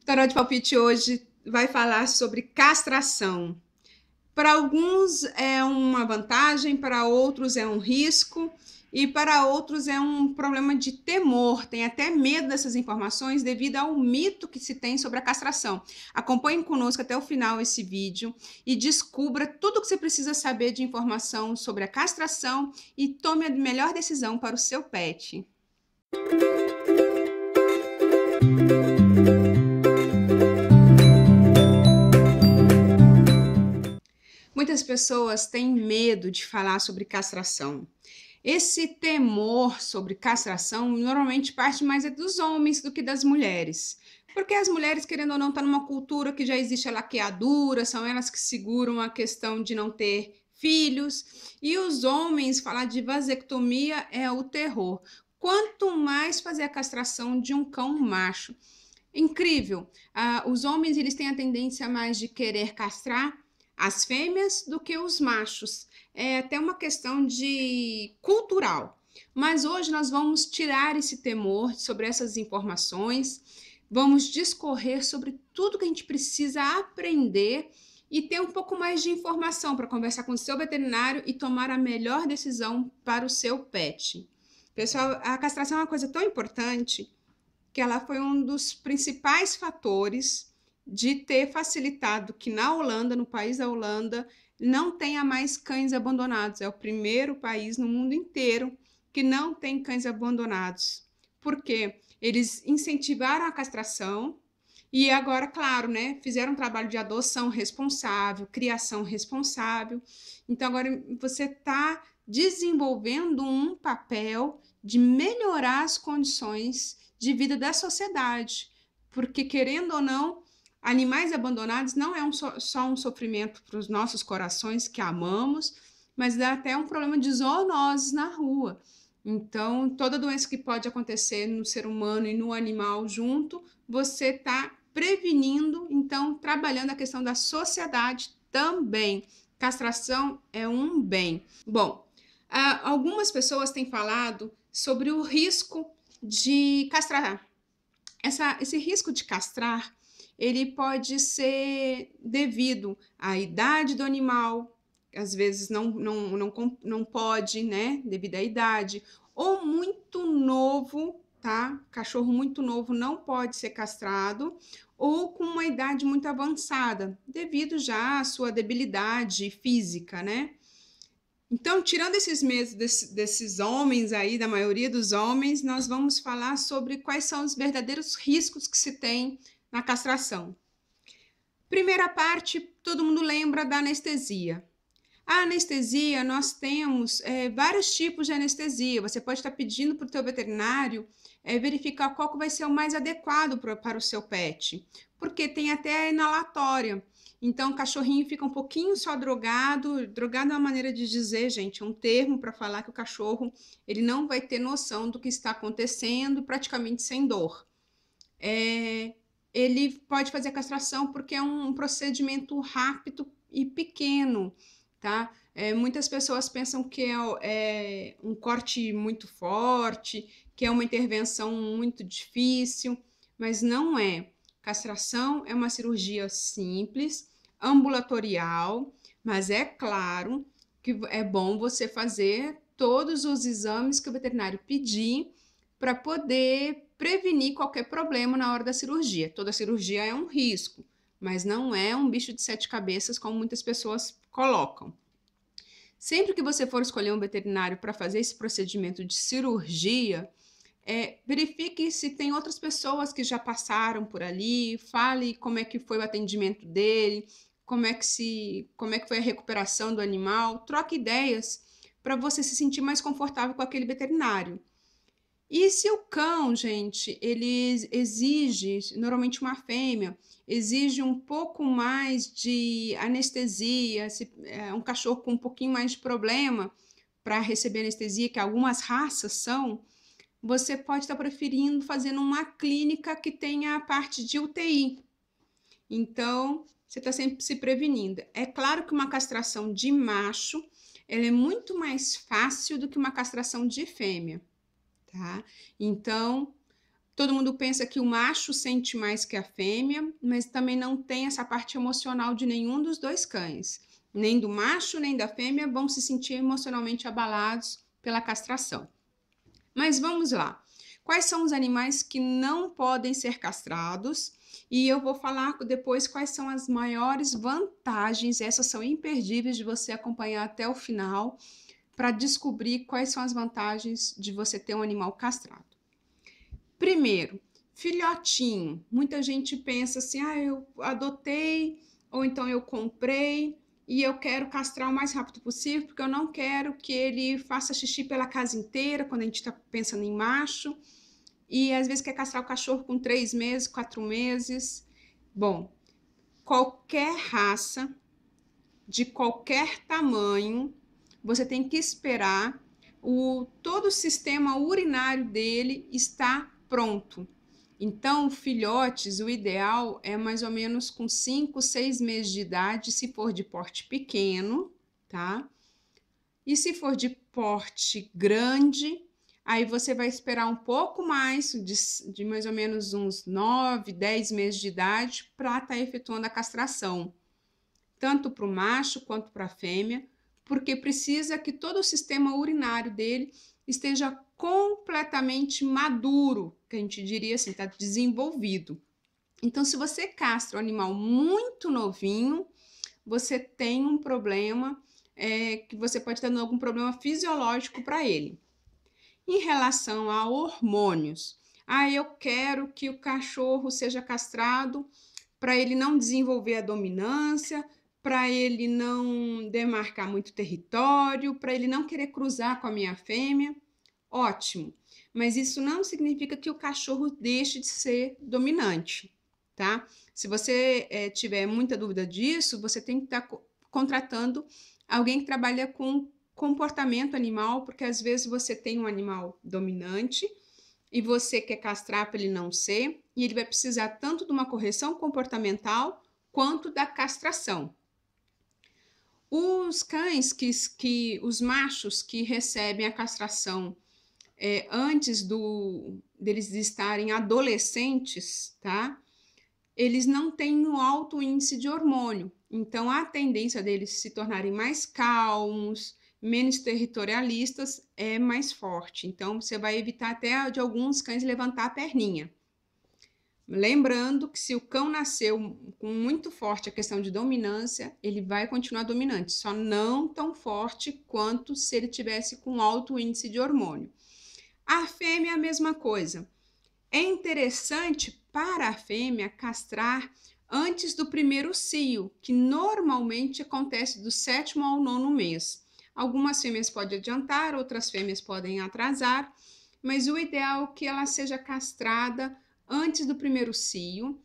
Tarô de Palpite hoje vai falar sobre castração. Para alguns é uma vantagem, para outros é um risco e para outros é um problema de temor. Tem até medo dessas informações devido ao mito que se tem sobre a castração. Acompanhe conosco até o final esse vídeo e descubra tudo o que você precisa saber de informação sobre a castração e tome a melhor decisão para o seu pet. Muitas pessoas têm medo de falar sobre castração. Esse temor sobre castração normalmente parte mais dos homens do que das mulheres. Porque as mulheres, querendo ou não, estão numa cultura que já existe a laqueadura, são elas que seguram a questão de não ter filhos. E os homens, falar de vasectomia é o terror. Quanto mais fazer a castração de um cão macho. Incrível. Os homens eles têm a tendência mais de querer castrar as fêmeas do que os machos. É até uma questão de cultural. Mas hoje nós vamos tirar esse temor sobre essas informações, vamos discorrer sobre tudo que a gente precisa aprender e ter um pouco mais de informação para conversar com o seu veterinário e tomar a melhor decisão para o seu pet. Pessoal, a castração é uma coisa tão importante que ela foi um dos principais fatores de ter facilitado que na Holanda, no país da Holanda, não tenha mais cães abandonados. É o primeiro país no mundo inteiro que não tem cães abandonados. Por quê? Eles incentivaram a castração e agora, claro, né, fizeram um trabalho de adoção responsável, criação responsável. Então, agora você está desenvolvendo um papel de melhorar as condições de vida da sociedade. Porque, querendo ou não, animais abandonados não é só um sofrimento para os nossos corações que amamos, mas dá até um problema de zoonoses na rua. Então, toda doença que pode acontecer no ser humano e no animal junto, você está prevenindo, então, trabalhando a questão da sociedade também. Castração é um bem. Bom, algumas pessoas têm falado sobre o risco de castrar. Esse risco de castrar, ele pode ser devido à idade do animal, às vezes não pode, né, devido à idade, ou muito novo, tá? Cachorro muito novo não pode ser castrado, ou com uma idade muito avançada, devido já à sua debilidade física, né? Então, tirando esses medos desses homens aí, da maioria dos homens, nós vamos falar sobre quais são os verdadeiros riscos que se tem na castração. Primeira parte, todo mundo lembra da anestesia. A anestesia, nós temos vários tipos de anestesia. Você pode estar pedindo para o teu veterinário verificar qual que vai ser o mais adequado para o seu pet, porque tem até a inalatória. Então, o cachorrinho fica um pouquinho só drogado. Drogado é uma maneira de dizer, gente, é um termo para falar que o cachorro ele não vai ter noção do que está acontecendo, praticamente sem dor. Ele pode fazer a castração porque é um procedimento rápido e pequeno, tá? Muitas pessoas pensam que é um corte muito forte, que é uma intervenção muito difícil, mas não é. Castração é uma cirurgia simples, ambulatorial, mas é claro que é bom você fazer todos os exames que o veterinário pedir para poder prevenir qualquer problema na hora da cirurgia. Toda cirurgia é um risco, mas não é um bicho de 7 cabeças como muitas pessoas colocam. Sempre que você for escolher um veterinário para fazer esse procedimento de cirurgia, verifique se tem outras pessoas que já passaram por ali, fale como é que foi o atendimento dele, como é que foi a recuperação do animal, troque ideias para você se sentir mais confortável com aquele veterinário. E se o cão, gente, ele exige, normalmente uma fêmea, exige um pouco mais de anestesia, se é um cachorro com um pouquinho mais de problema para receber anestesia, que algumas raças são, você pode estar preferindo fazer numa clínica que tenha a parte de UTI. Então, você está sempre se prevenindo. É claro que uma castração de macho, ela é muito mais fácil do que uma castração de fêmea, tá? Então, Todo mundo pensa que o macho sente mais que a fêmea, mas também não tem essa parte emocional de nenhum dos dois cães. Nem do macho, nem da fêmea vão se sentir emocionalmente abalados pela castração. Mas vamos lá. Quais são os animais que não podem ser castrados? E eu vou falar depois quais são as maiores vantagens, essas são imperdíveis de você acompanhar até o final, para descobrir quais são as vantagens de você ter um animal castrado. Primeiro, filhotinho. Muita gente pensa assim, eu adotei, ou então eu comprei, e eu quero castrar o mais rápido possível, porque eu não quero que ele faça xixi pela casa inteira, quando a gente está pensando em macho, e às vezes quer castrar o cachorro com 3 meses, 4 meses. Bom, qualquer raça, de qualquer tamanho, você tem que esperar todo o sistema urinário dele estar pronto. Então, filhotes, o ideal é mais ou menos com 5, 6 meses de idade, se for de porte pequeno, tá? E se for de porte grande, aí você vai esperar um pouco mais, de mais ou menos uns 9, 10 meses de idade, para estar efetuando a castração, tanto para o macho quanto para a fêmea, porque precisa que todo o sistema urinário dele esteja completamente maduro, que a gente diria assim, está desenvolvido. Então, se você castra um animal muito novinho, você tem um problema, que você pode estar dando algum problema fisiológico para ele. Em relação a hormônios, eu quero que o cachorro seja castrado para ele não desenvolver a dominância, para ele não demarcar muito território, para ele não querer cruzar com a minha fêmea. Ótimo, mas isso não significa que o cachorro deixe de ser dominante, tá? Se você tiver muita dúvida disso, você tem que estar contratando alguém que trabalha com comportamento animal, porque às vezes você tem um animal dominante e você quer castrar para ele não ser, e ele vai precisar tanto de uma correção comportamental quanto da castração. Os cães os machos que recebem a castração antes deles estarem adolescentes, tá? Eles não têm um alto índice de hormônio, então a tendência deles se tornarem mais calmos, menos territorialistas é mais forte. Então você vai evitar até de alguns cães levantar a perninha. Lembrando que se o cão nasceu com muito forte a questão de dominância, ele vai continuar dominante, só não tão forte quanto se ele tivesse com alto índice de hormônio. A fêmea é a mesma coisa. É interessante para a fêmea castrar antes do primeiro cio, que normalmente acontece do 7º ao 9º mês. Algumas fêmeas podem adiantar, outras fêmeas podem atrasar, mas o ideal é que ela seja castrada antes do primeiro cio,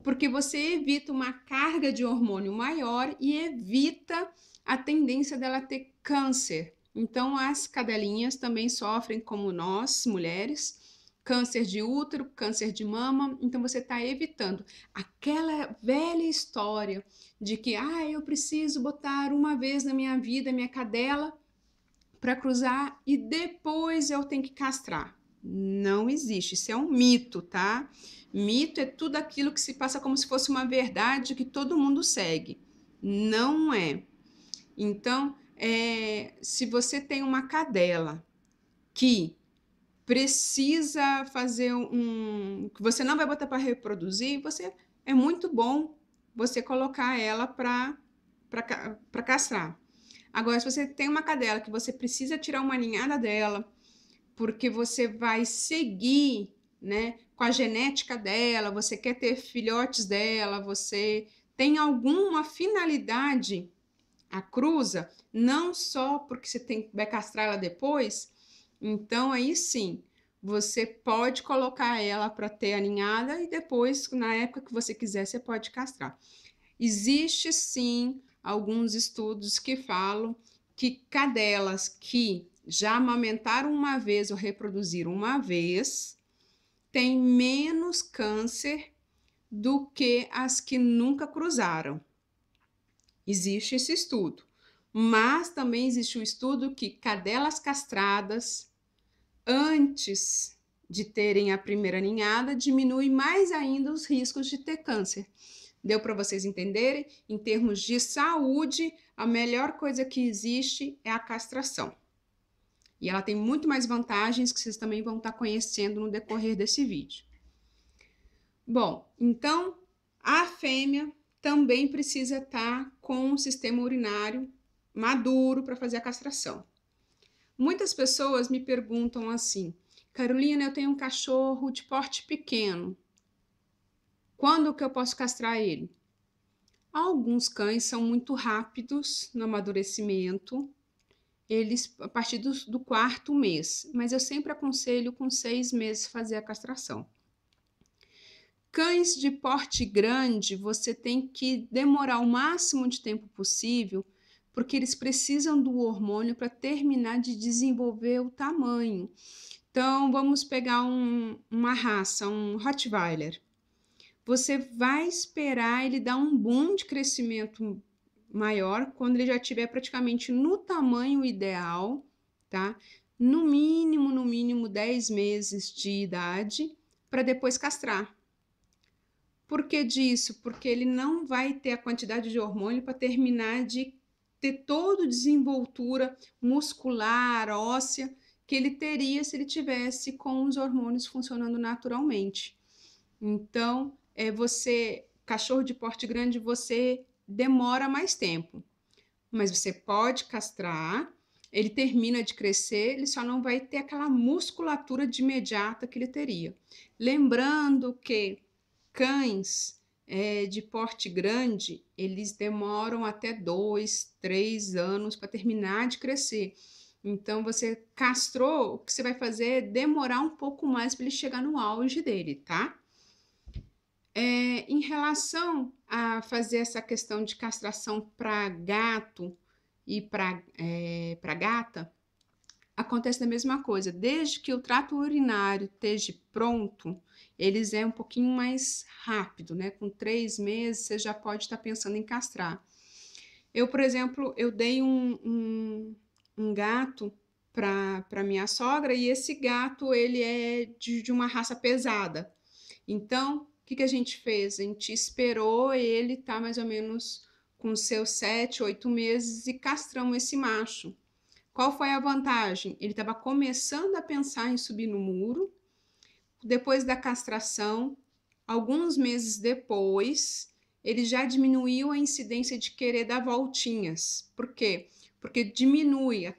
porque você evita uma carga de hormônio maior e evita a tendência dela ter câncer. Então, as cadelinhas também sofrem, como nós, mulheres, câncer de útero, câncer de mama. Então, você está evitando aquela velha história de que eu preciso botar uma vez na minha vida minha cadela para cruzar e depois eu tenho que castrar. Não existe, isso é um mito, tá? Mito é tudo aquilo que se passa como se fosse uma verdade que todo mundo segue. Não é. Então, se você tem uma cadela que precisa fazer que você não vai botar para reproduzir, é muito bom você colocar ela para castrar. Agora, se você tem uma cadela que você precisa tirar uma ninhada dela, porque você vai seguir, né, com a genética dela, você quer ter filhotes dela, você tem alguma finalidade, a cruza, não só porque você vai castrar ela depois, então aí sim, você pode colocar ela para ter a ninhada e depois, na época que você quiser, você pode castrar. Existe sim alguns estudos que falam que cadelas que já amamentaram uma vez ou reproduziram uma vez têm menos câncer do que as que nunca cruzaram. Existe esse estudo, mas também existe o estudo que cadelas castradas antes de terem a primeira ninhada, diminui mais ainda os riscos de ter câncer. Deu para vocês entenderem? Em termos de saúde, a melhor coisa que existe é a castração. E ela tem muito mais vantagens que vocês também vão estar conhecendo no decorrer desse vídeo. Bom, então a fêmea também precisa estar com o sistema urinário maduro para fazer a castração. Muitas pessoas me perguntam assim: Carolina, eu tenho um cachorro de porte pequeno. Quando que eu posso castrar ele? Alguns cães são muito rápidos no amadurecimento, eles a partir do quarto mês, mas eu sempre aconselho com 6 meses fazer a castração. Cães de porte grande, você tem que demorar o máximo de tempo possível, porque eles precisam do hormônio para terminar de desenvolver o tamanho. Então, vamos pegar uma raça, um Rottweiler. Você vai esperar ele dar um boom de crescimento maior quando ele já estiver praticamente no tamanho ideal, tá? No mínimo 10 meses de idade, para depois castrar. Por que disso? Porque ele não vai ter a quantidade de hormônio para terminar de ter toda a desenvoltura muscular, óssea, que ele teria se ele tivesse com os hormônios funcionando naturalmente. Então, cachorro de porte grande, você demora mais tempo, mas você pode castrar, ele termina de crescer, ele só não vai ter aquela musculatura de imediata que ele teria. Lembrando que cães de porte grande, eles demoram até 2, 3 anos para terminar de crescer. Então, você castrou, o que você vai fazer é demorar um pouco mais para ele chegar no auge dele, tá? Em relação a fazer essa questão de castração para gato e para gata, acontece a mesma coisa. Desde que o trato urinário esteja pronto, eles um pouquinho mais rápido, né? Com 3 meses, você já pode estar pensando em castrar. Eu, por exemplo, eu dei um gato para minha sogra e esse gato, ele é de uma raça pesada. Então, o que a gente fez? A gente esperou ele estar mais ou menos com seus 7, 8 meses e castramos esse macho. Qual foi a vantagem? Ele estava começando a pensar em subir no muro. Depois da castração, alguns meses depois, ele já diminuiu a incidência de querer dar voltinhas. Por quê? Porque diminui, é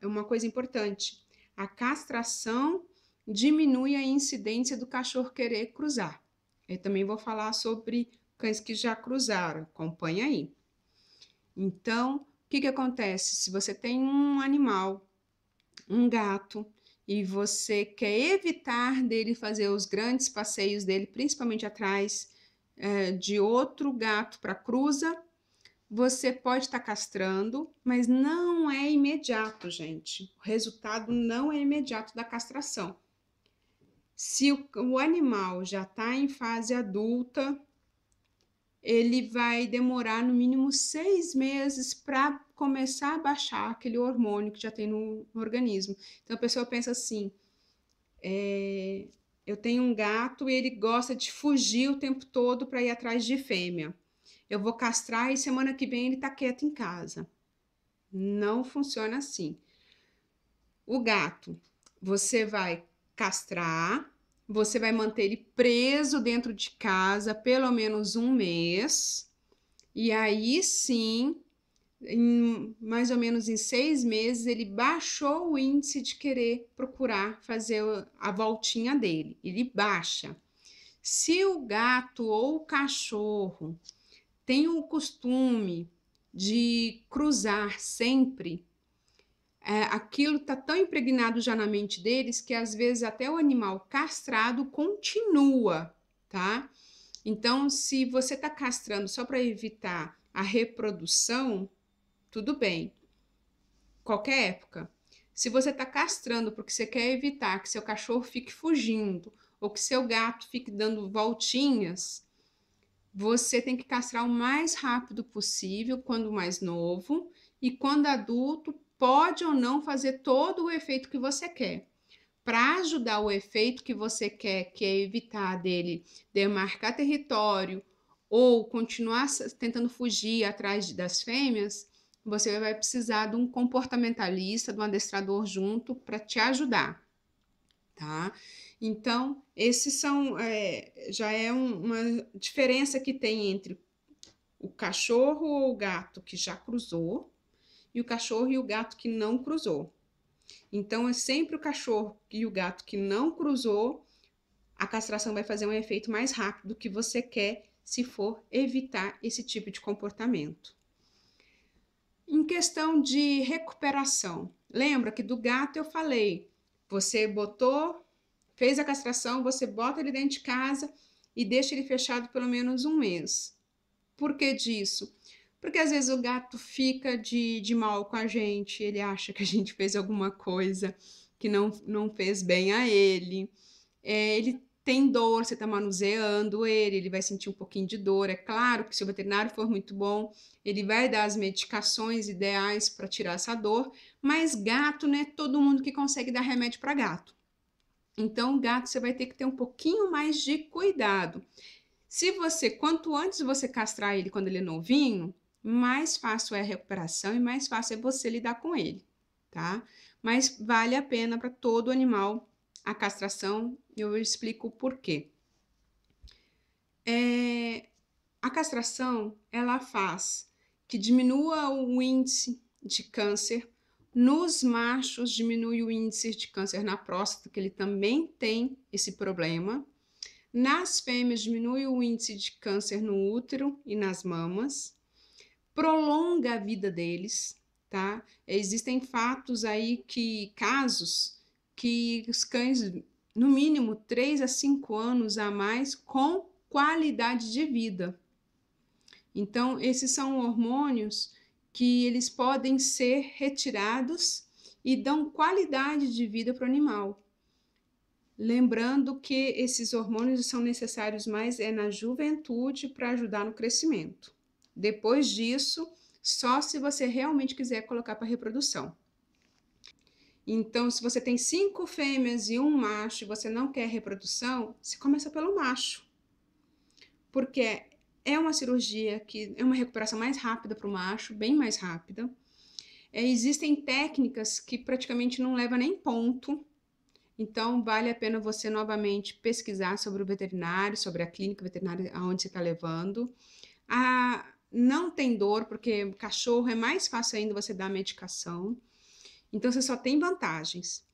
uma coisa importante, a castração diminui a incidência do cachorro querer cruzar. Eu também vou falar sobre cães que já cruzaram, acompanha aí. Então, o que acontece? Se você tem um animal, um gato, e você quer evitar dele fazer os grandes passeios dele, principalmente atrás de outro gato para cruza, você pode estar castrando, mas não é imediato, gente. O resultado não é imediato da castração. Se o animal já está em fase adulta, ele vai demorar no mínimo 6 meses para começar a baixar aquele hormônio que já tem no organismo. Então a pessoa pensa assim: eu tenho um gato e ele gosta de fugir o tempo todo para ir atrás de fêmea. Eu vou castrar e semana que vem ele está quieto em casa. Não funciona assim. O gato, você vai castrar, você vai manter ele preso dentro de casa pelo menos 1 mês, e aí sim, mais ou menos em 6 meses, ele baixou o índice de querer procurar fazer a voltinha dele. Ele baixa. Se o gato ou o cachorro tem o costume de cruzar sempre, aquilo está tão impregnado já na mente deles que às vezes até o animal castrado continua, tá? Então, se você está castrando só para evitar a reprodução, tudo bem, qualquer época. Se você está castrando porque você quer evitar que seu cachorro fique fugindo ou que seu gato fique dando voltinhas, você tem que castrar o mais rápido possível, quando mais novo, e quando adulto, pode ou não fazer todo o efeito que você quer. para ajudar o efeito que você quer, que é evitar dele demarcar território ou continuar tentando fugir atrás das fêmeas, você vai precisar de um comportamentalista, de um adestrador junto para te ajudar, tá? Então, esses são, já é uma diferença que tem entre o cachorro ou o gato que já cruzou e o cachorro e o gato que não cruzou. Então, é sempre o cachorro e o gato que não cruzou, a castração vai fazer um efeito mais rápido do que você quer se for evitar esse tipo de comportamento. Em questão de recuperação, lembra que do gato eu falei, você fez a castração, você bota ele dentro de casa e deixa ele fechado pelo menos um mês. Por que disso? Porque às vezes o gato fica de mal com a gente, ele acha que a gente fez alguma coisa que não fez bem a ele. Ele tem dor, você está manuseando ele vai sentir um pouquinho de dor. É claro que se o veterinário for muito bom, ele vai dar as medicações ideais para tirar essa dor, mas gato não é todo mundo que consegue dar remédio para gato. Então, o gato você vai ter que ter um pouquinho mais de cuidado. Quanto antes você castrar ele quando ele é novinho, mais fácil é a recuperação e mais fácil é você lidar com ele, tá? Mas vale a pena para todo animal a castração e eu explico o porquê. A castração, ela faz que diminua o índice de câncer. Nos machos, diminui o índice de câncer na próstata, que ele também tem esse problema. Nas fêmeas, diminui o índice de câncer no útero e nas mamas, prolonga a vida deles, tá? Existem casos que os cães, no mínimo 3 a 5 anos a mais com qualidade de vida. Então, esses são hormônios que eles podem ser retirados e dão qualidade de vida para o animal. Lembrando que esses hormônios são necessários mais na juventude para ajudar no crescimento. Depois disso, só se você realmente quiser colocar para reprodução. Então, se você tem 5 fêmeas e um macho e você não quer reprodução, você começa pelo macho. Porque é uma cirurgia que é uma recuperação mais rápida para o macho, bem mais rápida. Existem técnicas que praticamente não levam nem ponto. Então, vale a pena você novamente pesquisar sobre o veterinário, sobre a clínica veterinária aonde você está levando. Não tem dor, porque cachorro é mais fácil ainda você dar medicação. Então, você só tem vantagens.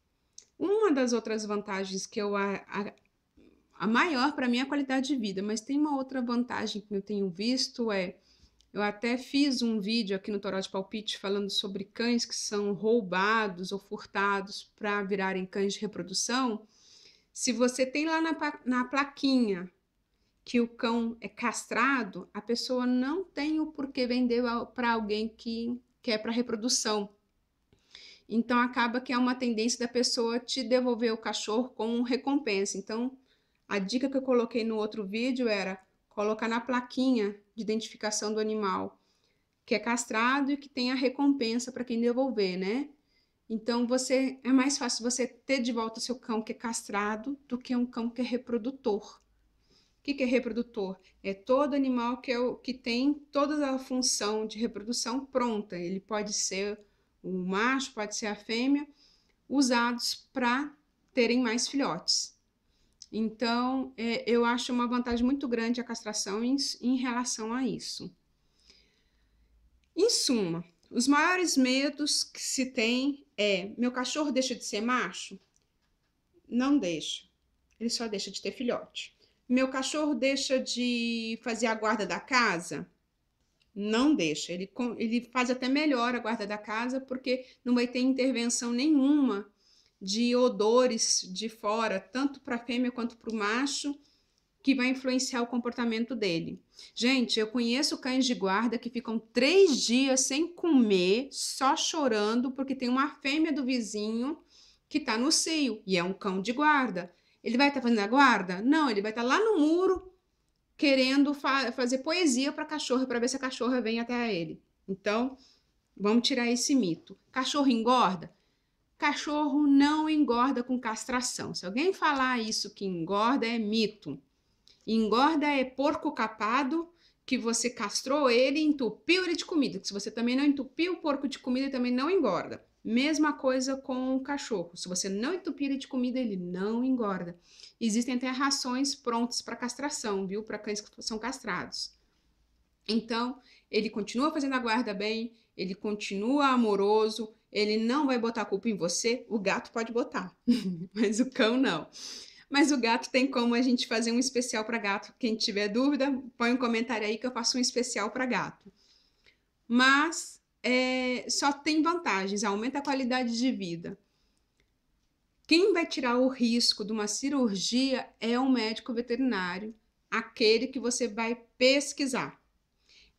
Uma das outras vantagens que a maior para mim é a qualidade de vida, mas tem uma outra vantagem que eu tenho visto eu até fiz um vídeo aqui no Toró de Palpite falando sobre cães que são roubados ou furtados para virarem cães de reprodução. Se você tem lá na plaquinha que o cão é castrado, a pessoa não tem o porquê vender para alguém que quer para reprodução. Então, acaba que é uma tendência da pessoa te devolver o cachorro como recompensa. Então, a dica que eu coloquei no outro vídeo era colocar na plaquinha de identificação do animal que é castrado e que tem a recompensa para quem devolver, né? Então, é mais fácil você ter de volta seu cão que é castrado do que um cão que é reprodutor. O que é reprodutor? É todo animal que tem toda a função de reprodução pronta. Ele pode ser o macho, pode ser a fêmea, usados para terem mais filhotes. Então, eu acho uma vantagem muito grande a castração em relação a isso. Em suma, os maiores medos que se tem meu cachorro deixa de ser macho? Não deixa. Ele só deixa de ter filhote. Meu cachorro deixa de fazer a guarda da casa? Não deixa. Ele faz até melhor a guarda da casa porque não vai ter intervenção nenhuma de odores de fora, tanto para a fêmea quanto para o macho, que vai influenciar o comportamento dele. Gente, eu conheço cães de guarda que ficam 3 dias sem comer, só chorando, porque tem uma fêmea do vizinho que está no cio, e é um cão de guarda. Ele vai estar fazendo a guarda? Não, ele vai estar lá no muro, querendo fazer poesia para a cachorra, para ver se a cachorra vem até ele. Então, vamos tirar esse mito. Cachorro engorda? cachorro não engorda com castração. Se alguém falar isso que engorda, é mito. Engorda é porco capado, que você castrou ele e entupiu ele de comida. Se você também não entupiu o porco de comida, ele também não engorda. Mesma coisa com o cachorro. Se você não entupir ele de comida, ele não engorda. Existem até rações prontas para castração, viu? Para cães que são castrados. Então, ele continua fazendo a guarda bem, ele continua amoroso, ele não vai botar a culpa em você. O gato pode botar, mas o cão não. Mas o gato tem como a gente fazer um especial para gato. Quem tiver dúvida, põe um comentário aí que eu faço um especial para gato. Mas só tem vantagens, aumenta a qualidade de vida. Quem vai tirar o risco de uma cirurgia é o médico veterinário, aquele que você vai pesquisar.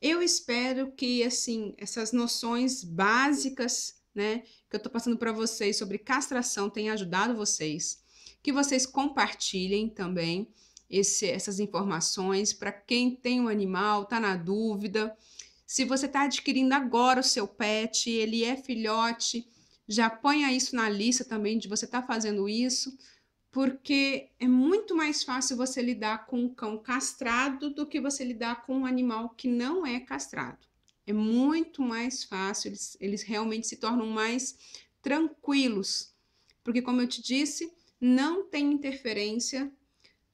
Eu espero que, assim, essas noções básicas, né, que eu tô passando para vocês sobre castração tenham ajudado vocês, que vocês compartilhem também essas informações para quem tem um animal, tá na dúvida. Se você está adquirindo agora o seu pet, ele é filhote, já ponha isso na lista também de você estar fazendo isso, porque é muito mais fácil você lidar com um cão castrado do que você lidar com um animal que não é castrado. É muito mais fácil, eles realmente se tornam mais tranquilos, porque, como eu te disse, não tem interferência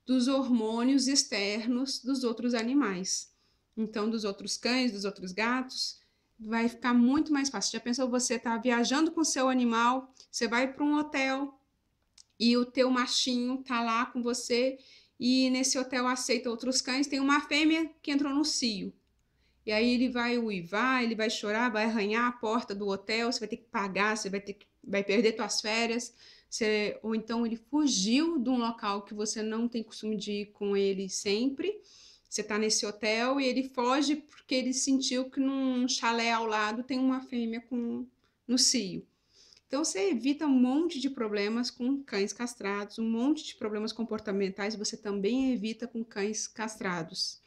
dos hormônios externos dos outros animais. Então, dos outros cães, dos outros gatos, vai ficar muito mais fácil. Já pensou você estar viajando com o seu animal, você vai para um hotel, e o teu machinho tá lá com você e nesse hotel aceita outros cães, tem uma fêmea que entrou no cio. E aí ele vai uivar, ele vai chorar, vai arranhar a porta do hotel, você vai ter que pagar, você vai perder suas férias, ou então ele fugiu de um local que você não tem costume de ir com ele sempre. Você tá nesse hotel e ele foge porque ele sentiu que num chalé ao lado tem uma fêmea no cio. Então, você evita um monte de problemas com cães castrados, um monte de problemas comportamentais você também evita com cães castrados.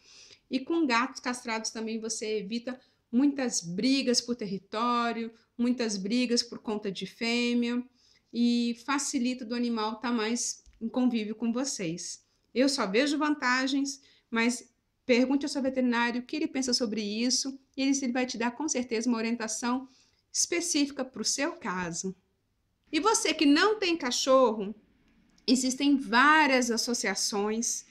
E com gatos castrados também você evita muitas brigas por território, muitas brigas por conta de fêmea e facilita do animal estar mais em convívio com vocês. Eu só vejo vantagens, mas pergunte ao seu veterinário o que ele pensa sobre isso e ele vai te dar com certeza uma orientação específica para o seu caso. E você que não tem cachorro, existem várias associações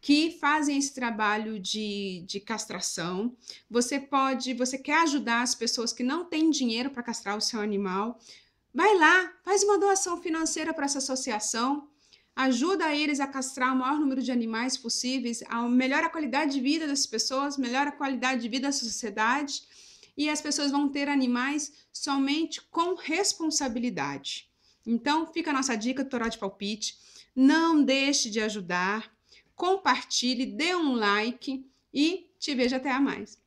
que fazem esse trabalho de castração. Você quer ajudar as pessoas que não têm dinheiro para castrar o seu animal, vai lá, faz uma doação financeira para essa associação, ajuda eles a castrar o maior número de animais possíveis, melhora a qualidade de vida das pessoas, melhora a qualidade de vida da sociedade, e as pessoas vão ter animais somente com responsabilidade. Então, fica a nossa dica do Toró de Palpite. Não deixe de ajudar, compartilhe, dê um like e te vejo até a mais.